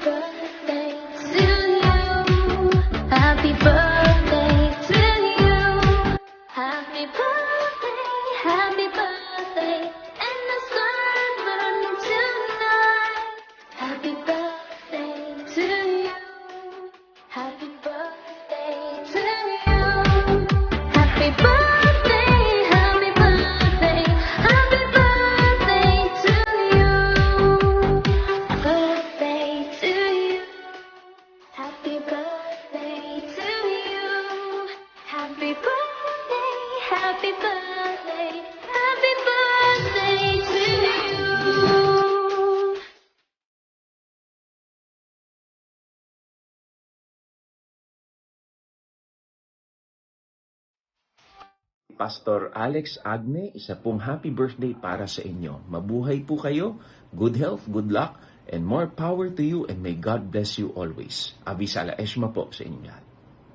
birthday to you. Happy birthday to you. Happy birthday, and the sun burning tonight. Happy birthday to you. Happy birthday to you. Happy birthday, happy birthday, happy birthday to you. Birthday to you. Happy birthday to you. Happy birthday, happy birthday, happy birthday to you. Pastor Alex Agne, isa pong happy birthday para sa inyo. Mabuhay po kayo, good health, good luck, and more power to you, and may God bless you always. Avisala Eshma po sa inyong lahat.